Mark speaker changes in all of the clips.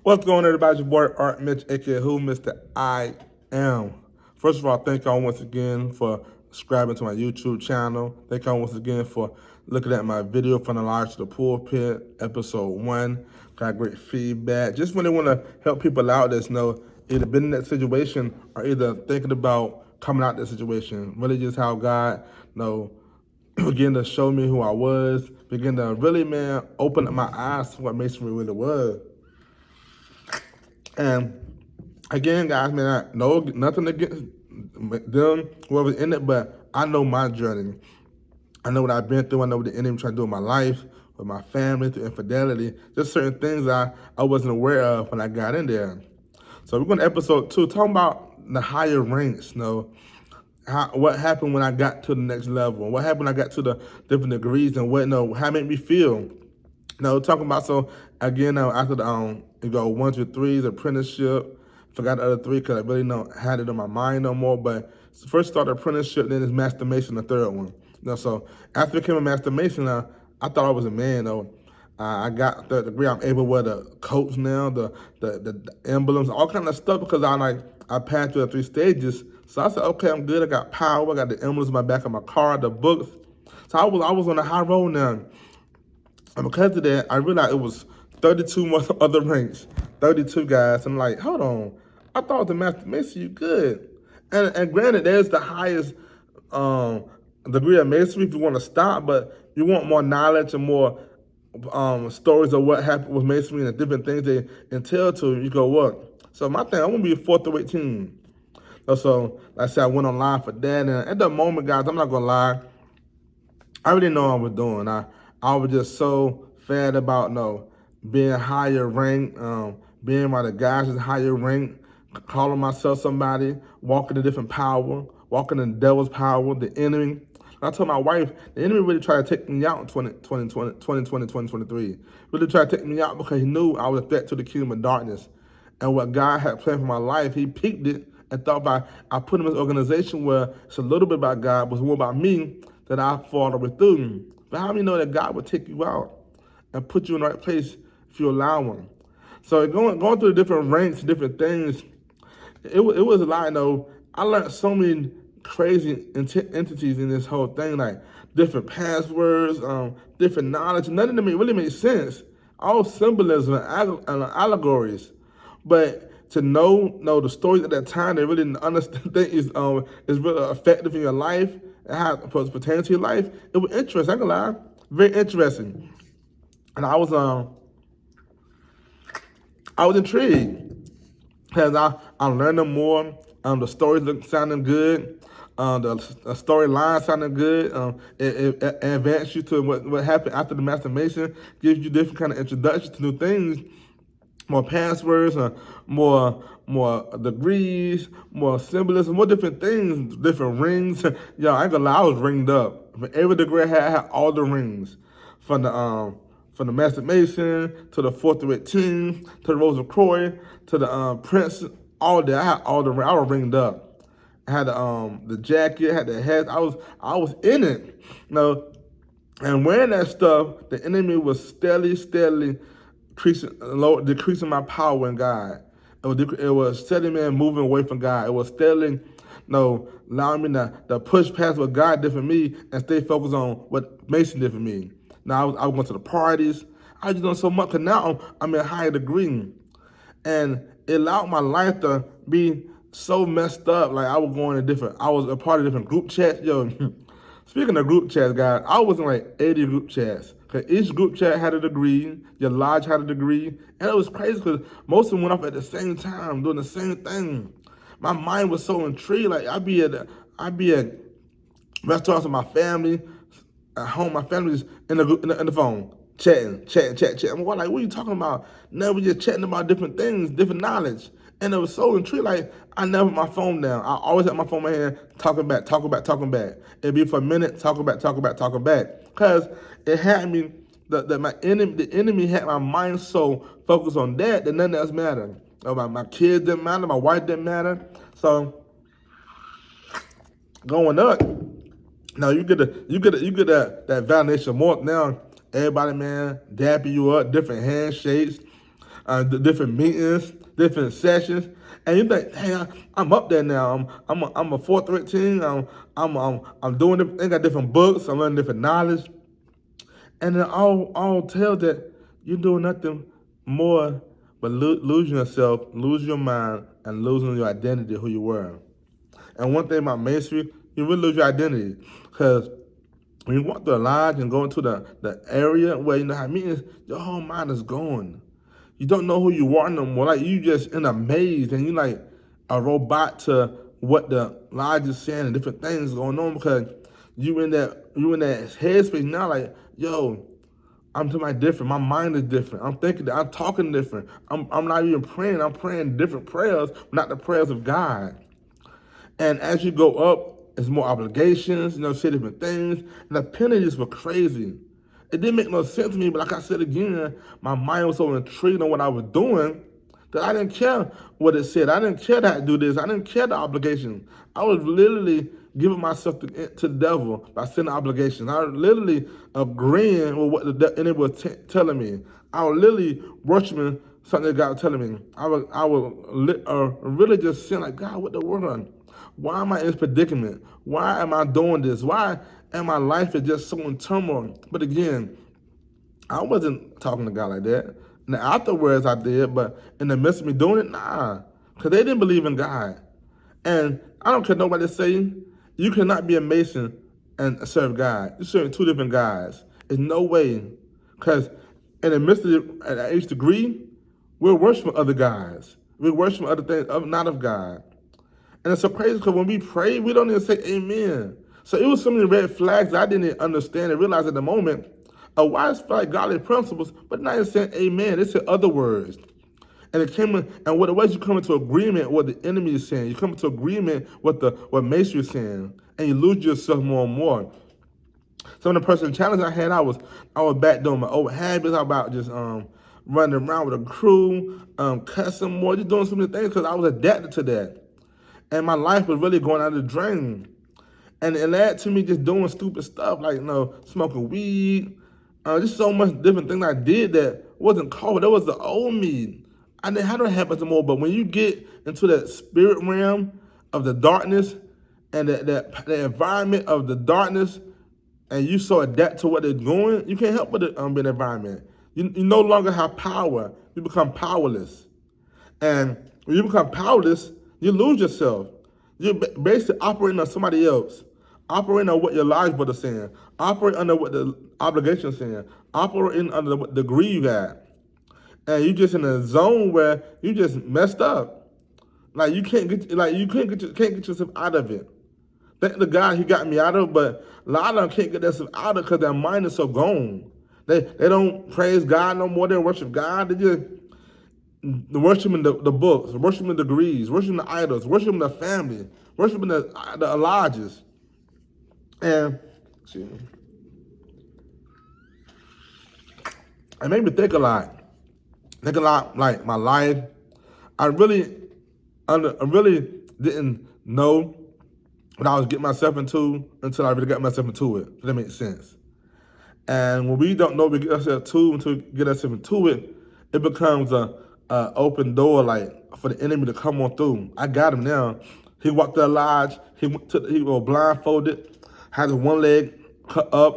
Speaker 1: What's going on, everybody? Your boy Art Mitch, aka Who Mr. I Am. First of all, thank y'all once again for subscribing to my YouTube channel. Thank y'all once again for looking at my video from the Lodge to the Pulpit, episode 1. Got great feedback. Just when they want to help people out that's either been in that situation or either thinking about coming out of that situation. Really just how God began to show me who I was, begin to really, open up my eyes to what Masonry really was. And again, guys, I know nothing against them, whoever's in it, but I know my journey. I know what I've been through. I know what the enemy tried to do in my life, with my family, through infidelity. Just certain things I wasn't aware of when I got in there. So we're going to episode 2, talking about the higher ranks, what happened when I got to the next level, what happened when I got to the different degrees, and how it made me feel. Talking about, so again, after the you go 1 through 3's apprenticeship. Forgot the other 3 because I really had it on my mind no more. But first started apprenticeship, then it's masturbation, the third one. So after it became a masturbation, I thought I was a man. I got the degree. I'm able to wear the coats now, the emblems, all kind of stuff because I passed through the 3 stages. So I said, okay, I'm good. I got power. I got the emblems in my back of my car, the books. So I was on a high road now. And because of that, I realized it was 32 more other ranks, 32 guys. I'm like, hold on. I thought the Master Mason, you good. And granted, there's the highest degree of masonry if you want to stop, but you want more knowledge and more stories of what happened with masonry and the different things they entail to you go, what? So my thing, I want to be a 4th through 18. So like I said, I went online for that. And at the moment, guys, I'm not going to lie, I really know what I was doing. I was just so fed about being higher ranked, being by the guys is higher ranked, calling myself somebody, walking in different power, walking in the devil's power, the enemy. I told my wife, the enemy really tried to take me out in 2023. Really tried to take me out because he knew I was a threat to the kingdom of darkness. And what God had planned for my life, he peaked it and thought I put him in this organization where it's a little bit about God, but it's more about me, that I fall all the way through. But how do you know that God would take you out and put you in the right place if you allow him? So going through the different ranks, different things, it was a lot. I learned so many crazy entities in this whole thing, like different passwords, different knowledge. None of them really made sense. All symbolism and allegories. But to know the stories at that time, they really didn't understand things is really effective in your life and how it pertains to your life. It was interesting. I can lie, very interesting. And I was intrigued because I'm learning more. The stories sounding good. The storyline sounding good. It advances you to what happened after the masturbation. Gives you different kind of introduction to new things. More passwords, more degrees, more symbolism, more different things, different rings. Yo, I ain't gonna lie, I was ringed up. For every degree I had all the rings. From the masturbation to the 4th through 18, to the Rose of Croy, to the Prince, all that. I had all the rings. I was ringed up. I had the jacket, had the hat. I was in it. And wearing that stuff, the enemy was steadily decreasing my power in God. It was steadily moving away from God. It was steadily allowing me to push past what God did for me and stay focused on what Mason did for me. Now I was going to the parties. I was doing so much because now I'm in a higher degree. And it allowed my life to be so messed up. Like I was a part of different group chats. Yo, speaking of group chats, guys, I was in like 80 group chats. Cause each group chat had a degree, your lodge had a degree, and it was crazy because most of them went off at the same time, doing the same thing. My mind was so intrigued. Like I'd be at restaurants with my family, at home, my family's in the phone, chatting. I'm like, what are you talking about? No, we just chatting about different things, different knowledge. And it was so intrigued, like I never put my phone down. I always had my phone in my hand, talking back. It'd be for a minute, talking back. Because it had me, the enemy had my mind so focused on that nothing else mattered. My kids didn't matter, my wife didn't matter. So going up, now you get that validation more now. Everybody, dapping you up, different handshakes, different meetings, different sessions, and you think, hey, I'm up there now. I'm a 413. I'm doing it. I got different books. I'm learning different knowledge, and it all tells that you're doing nothing more but losing yourself, losing your mind, and losing your identity, who you were. And one thing about ministry, you really lose your identity because when you walk through a lodge and go into the area where you know how meetings, your whole mind is gone. You don't know who you are no more. Like you just in a maze and you like a robot to what the lodge is saying and different things going on because you in that headspace now. Like yo, I'm somebody different. My mind is different. I'm thinking. I'm talking different. I'm not even praying. I'm praying different prayers, not the prayers of God. And as you go up, it's more obligations, say different things. And the penalties were crazy. It didn't make no sense to me, but like I said again, my mind was so intrigued on what I was doing that I didn't care what it said. I didn't care that I do this. I didn't care the obligation. I was literally giving myself to the devil by sending obligations. I was literally agreeing with what the enemy was telling me. I was literally worshiping something that God was telling me. I was really just saying like, God, what the world? Why am I in this predicament? Why am I doing this? Why am my life is just so in turmoil? But again, I wasn't talking to God like that. And afterwards I did, but in the midst of me doing it, nah. Because they didn't believe in God. And I don't care nobody say, you cannot be a Mason and serve God. You're serving two different guys. There's no way. Because in the midst of at each degree, we're worshiping other guys. We're worshiping other things, not of God. And it's so crazy because when we pray, we don't even say amen. So it was so many red flags that I didn't understand and realize at the moment. Why it's like godly principles, but not even saying amen. It said other words. And it came in, and what it was, you come into agreement with what the enemy is saying. You come into agreement with what Mason is saying. And you lose yourself more and more. Some of the personal challenges I had, I was back doing my old habits. I was about just running around with a crew, cussing more, just doing so many things because I was adapted to that. And my life was really going out of the drain. And it led to me just doing stupid stuff like, smoking weed, just so much different things I did that wasn't called. That was the old me. I didn't have to happen some more. But when you get into that spirit realm of the darkness and the environment of the darkness, and you so adapt to what they're doing, you can't help but be in the environment. You no longer have power. You become powerless. And when you become powerless, you lose yourself. You're basically operating on somebody else, operating on what your lives brother saying, operating under what the obligation is saying, operating under what degree you got. And you just in a zone where you just messed up. Like you can't get yourself out of it. Thank the God he got me out of, but a lot of them can't get themselves out of because their mind is so gone. They don't praise God no more. They don't worship God. They just worshiping the books, worshiping the degrees, worshiping the idols, worshiping the family, worshiping the lodges. And see, it made me think a lot. Think a lot like my life. I really didn't know what I was getting myself into until I really got myself into it. If that makes sense. And when we don't know we get ourselves until we get ourselves into it, it becomes a open door like for the enemy to come on through. I got him now. He walked the lodge. He was blindfolded, had his one leg cut up,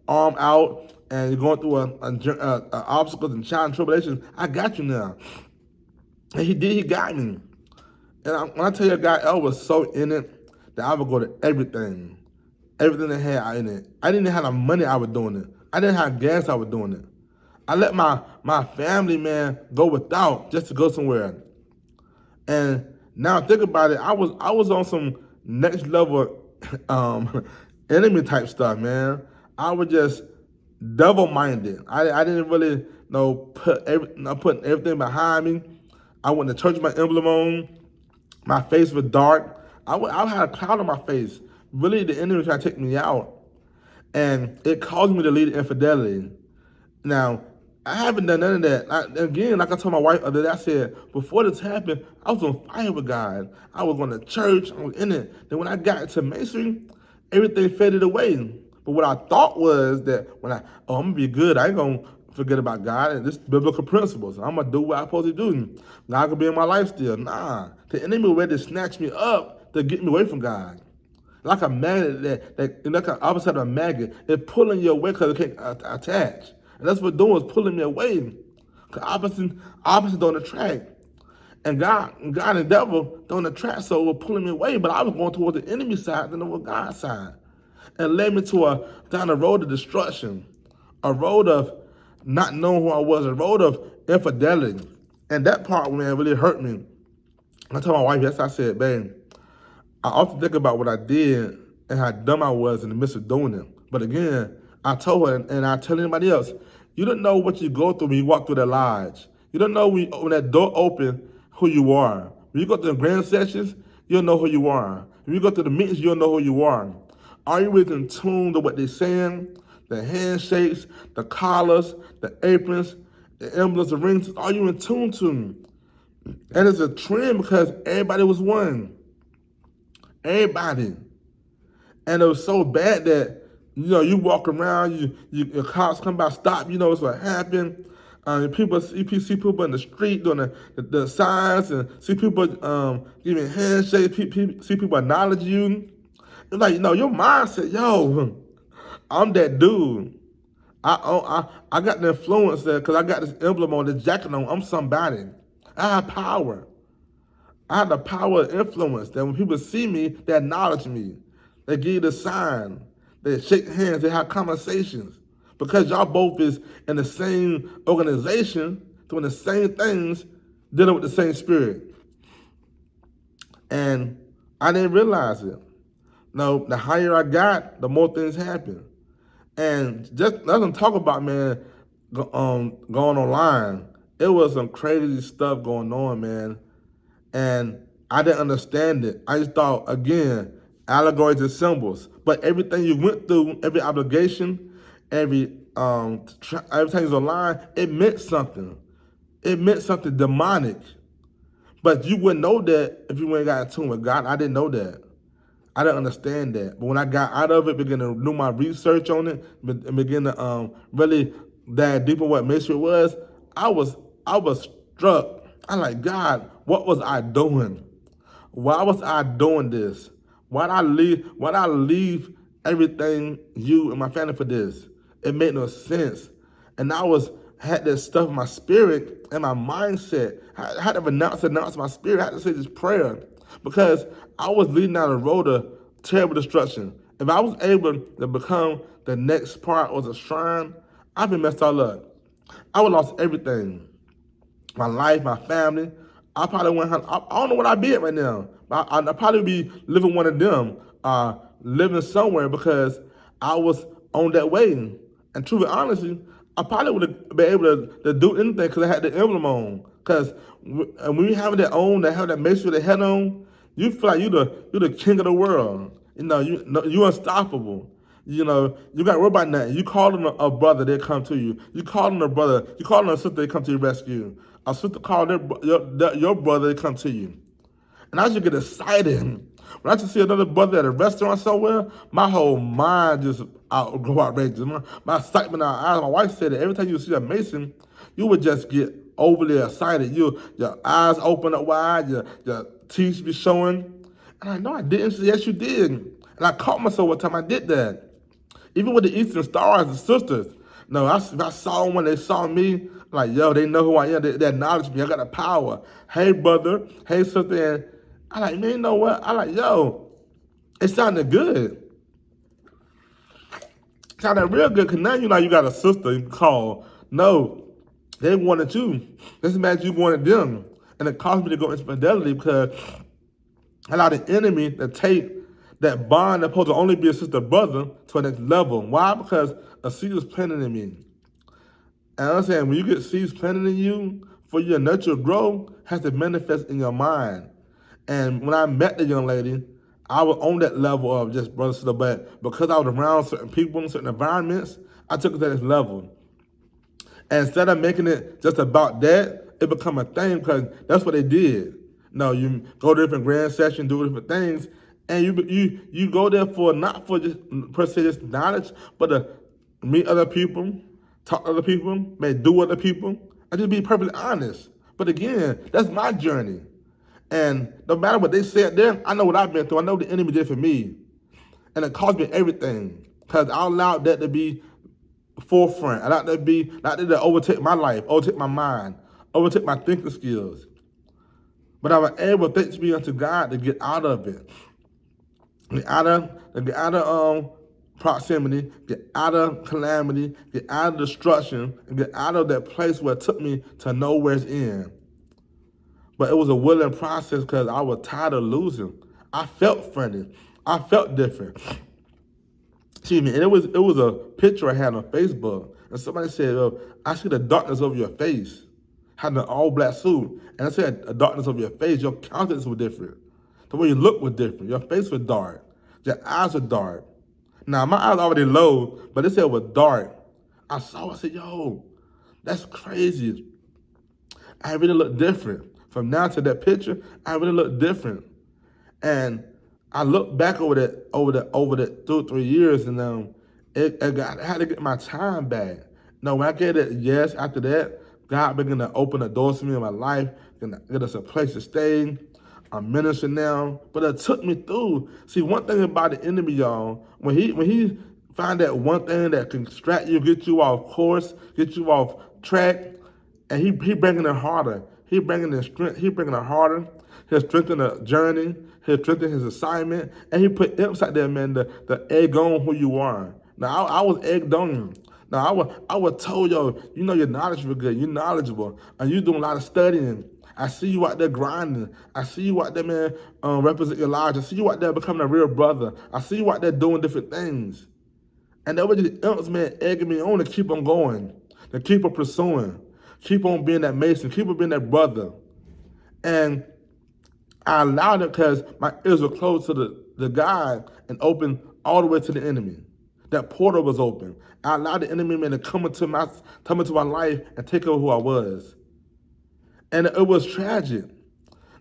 Speaker 1: arm out, and you're going through obstacles and trials and tribulations. I got you now. And he did. He got me. And when I tell you, God, I was so in it that I would go to everything they had in it. I didn't have the money. I was doing it. I didn't have gas. I was doing it. I let my family, man, go without just to go somewhere. And now think about it, I was on some next level enemy type stuff, man. I was just double minded. I didn't really put everything behind me. I went to church with my emblem on. My face was dark. I had a cloud on my face. Really, the enemy was trying to take me out. And it caused me to lead infidelity. Now, I haven't done none of that. Again, like I told my wife the other day, I said, before this happened, I was on fire with God. I was going to church. I was in it. Then when I got into masonry, everything faded away. But what I thought was that I'm going to be good. I ain't going to forget about God and this biblical principles. I'm gonna do what I'm supposed to do. God can be in my life still. Nah, the enemy ready to snatch me up to get me away from God. Like a magnet like an opposite of a magnet, it's pulling you away because it can't attach. And that's what it's doing, is pulling me away. Cause opposite don't attract. And God and the devil don't attract, so it was pulling me away. But I was going towards the enemy side than over God's side. And led me down a road of destruction, a road of not knowing who I was, a road of infidelity. And that part, man, really hurt me. I told my wife, yes, I said, babe, I often think about what I did and how dumb I was in the midst of doing it. But again, I told her, and I tell anybody else, you don't know what you go through when you walk through that lodge. You don't know when that door open who you are. When you go to the grand sessions, you don't know who you are. When you go to the meetings, you don't know who you are. Are you really in tune to what they're saying? The handshakes, the collars, the aprons, the emblems, the rings, are you in tune to them? And it's a trend because everybody was one. Everybody. And it was so bad that, you walk around, your cops come by, stop, it's what happened. You see people in the street doing the signs and see people giving handshakes, see people acknowledge you. It's like, your mindset, I'm that dude. I got the influence there because I got this emblem on, this jacket on. I'm somebody. I have power. I have the power of influence that when people see me, they acknowledge me. They give you the sign. They shake hands. They have conversations. Because y'all both is in the same organization, doing the same things, dealing with the same spirit. And I didn't realize it. No, the higher I got, the more things happen. And just nothing to talk about, man, going online. It was some crazy stuff going on, man. And I didn't understand it. I just thought, again, allegories and symbols. But everything you went through, every obligation, every time you was online, it meant something. It meant something demonic. But you wouldn't know that if you went and got in tune with God. I didn't know that. I didn't understand that. But when I got out of it, began to do my research on it, and begin to really dive deeper what mystery was, I was struck. I'm like, God, what was I doing? Why was I doing this? Why'd I leave everything, you and my family, for this? It made no sense. And had this stuff in my spirit and my mindset. I had to announce my spirit. I had to say this prayer because I was leading down a road of terrible destruction. If I was able to become the next part was a shrine, I'd be messed all up. I would have lost everything. My life, my family. I probably went. I don't know what I'd be at right now. I'd probably be living one of them, living somewhere because I was on that way. And truly, honestly, I probably would have been able to do anything because I had the emblem on. Because when you have that on, have that make sure the head on, you feel like you're the king of the world. You're unstoppable. You got worried about nothing. You call them a brother, they come to you. You call them a brother, you call them a sister, they come to your rescue. A sister call your brother, they come to you. And I just get excited. When I just see another brother at a restaurant somewhere, my whole mind just go outrageous. My excitement out eyes. My wife said that every time you see a Mason, you would just get overly excited. Your eyes open up wide, your teeth be showing. And I know I didn't. She said, yes, you did. And I caught myself one time I did that. Even with the Eastern Stars, the sisters. No, I saw them when they saw me. Like, they know who I am. They acknowledge me. I got the power. Hey, brother. Hey, sister. And I like, man, you know what? I like, it sounded good. It sounded real good. Because now you got a sister you can call. No, they wanted you. Just imagine you wanted them. And it caused me to go into infidelity because I allowed the enemy to take that bond that's supposed to only be a sister brother to a next level. Why? Because a seed was planted in me. And I'm saying when you get seeds planted in you, for your nurture to grow, has to manifest in your mind. And when I met the young lady, I was on that level of just brother sister, but because I was around certain people in certain environments, I took it to this level. And instead of making it just about that, it become a thing because that's what they did. No, you go to different grand sessions, do different things, and you go there for not for just per se just knowledge, but to meet other people, talk to other people, may do other people, and just be perfectly honest. But again, that's my journey. And no matter what they said there, I know what I've been through. I know what the enemy did for me. And it cost me everything. Because I allowed that to be forefront. I allowed that to be, not that to overtake my life, overtake my mind, overtake my thinking skills. But I was able, thanks be unto God, to get out of it. Get out of proximity, get out of calamity, get out of destruction, and get out of that place where it took me to nowhere's end. But it was a willing process because I was tired of losing. I felt funny. I felt different. Excuse me. And it was a picture I had on Facebook. And somebody said, oh, I see the darkness over your face. Had an all black suit. And I said, a darkness over your face. Your countenance was different. The way you look was different. Your face was dark. Your eyes were dark. Now, my eyes already low, but they said it was dark. I said, yo, that's crazy. I really look different. From now to that picture, I really look different. And I look back over that 2 or 3 years, and I had to get my time back. No, when I get it, yes, after that, God began to open the doors for me in my life, get us a place to stay. I'm ministering now, but it took me through. See, one thing about the enemy, y'all, when he find that one thing that can distract you, get you off course, get you off track, and he bringing it harder. He bringing the strength. He bringing it harder. He'll strengthen the journey. He'll strengthen his assignment, and he put inside there, man, the egg on who you are. Now I was egged on. Now I was told, yo, you know your knowledge was good. You're knowledgeable, and you doing a lot of studying. I see you out there grinding. I see you out there, man, represent your lives. I see you out there becoming a real brother. I see you out there doing different things. And that was just else, man, egging me on to keep on going, to keep on pursuing, keep on being that Mason, keep on being that brother. And I allowed it because my ears were closed to the God and open all the way to the enemy. That portal was open. I allowed the enemy, man, to come into my life and take over who I was. And it was tragic.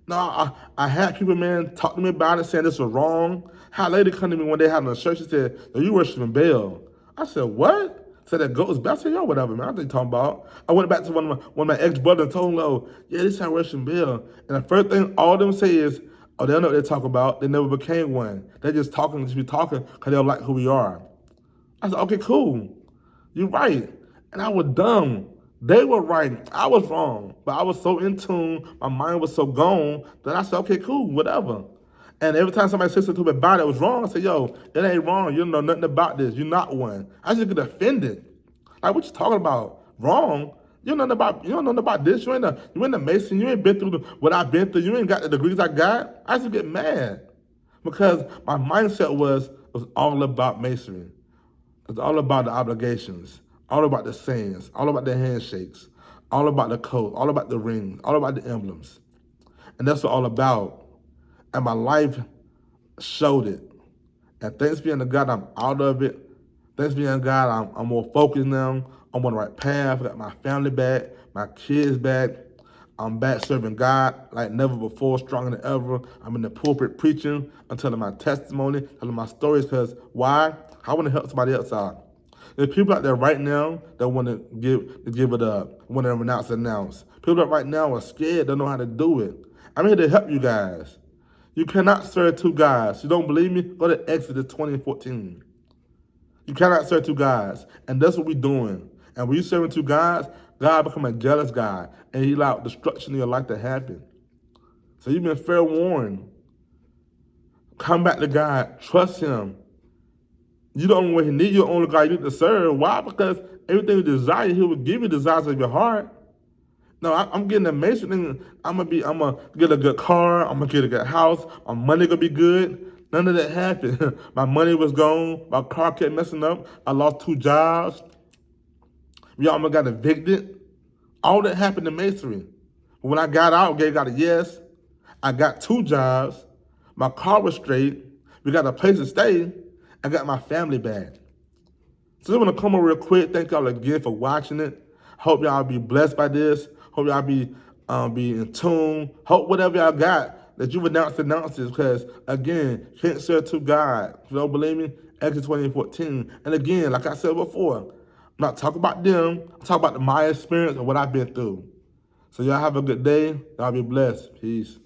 Speaker 1: No, I had people, man, talk to me about it, saying this was wrong. How lady come to me one day having a church and said, "Are you worshiping Baal?" I said, "What?" Said that goes back. I said, "Yo, whatever, man. I think talking about." I went back to one of my ex-brothers and told him, "Oh, yeah, this is worshiping Baal." And the first thing all of them say is, "Oh, they don't know what they're talking about. They never became one. They're just talking, just be talking because they don't like who we are." I said, "Okay, cool. You're right." And I was dumb. They were right. I was wrong. But I was so in tune, my mind was so gone that I said, okay, cool, whatever. And every time somebody said something to me about it was wrong, I said, yo, it ain't wrong. You don't know nothing about this. You're not one. I just get offended. Like, what you talking about? Wrong? You don't know nothing about this. You ain't a Mason. You ain't been through what I've been through. You ain't got the degrees I got. I just get mad. Because my mindset was all about masonry. It's all about the obligations, all about the sayings, all about the handshakes, all about the coat, all about the rings, all about the emblems. And that's what all about. And my life showed it. And thanks be unto God, I'm out of it. Thanks be unto God, I'm more focused now. I'm on the right path. I got my family back, my kids back. I'm back serving God like never before, stronger than ever. I'm in the pulpit preaching. I'm telling my testimony, telling my stories, because why? I want to help somebody else out. There's people out there right now that want to give it up, want to announce. People that right now are scared, don't know how to do it. I'm here to help you guys. You cannot serve two gods. You don't believe me? Go to Exodus 20:14. You cannot serve two gods. And that's what we're doing. And when you serving two gods, God become a jealous God, and he allowed destruction in your life to happen. So you've been fair warned. Come back to God. Trust him. You don't know what he needs. You're the only God you need to serve. Why? Because everything you desire, he will give you the desires of your heart. No, I'm getting a Mason thing. I'm gonna get a good car. I'm gonna get a good house. My money gonna be good. None of that happened. My money was gone. My car kept messing up. I lost 2 jobs. We almost got evicted. All that happened in masonry. When I got out, got a yes. I got 2 jobs. My car was straight. We got a place to stay. I got my family back. So I want to come on real quick. Thank y'all again for watching it. Hope y'all be blessed by this. Hope y'all be in tune. Hope whatever y'all got that you announce this, because again, can't serve two God. If you don't believe me, Exodus 20:14. And again, like I said before, I'm not talking about them. I'm talking about my experience and what I've been through. So y'all have a good day. Y'all be blessed. Peace.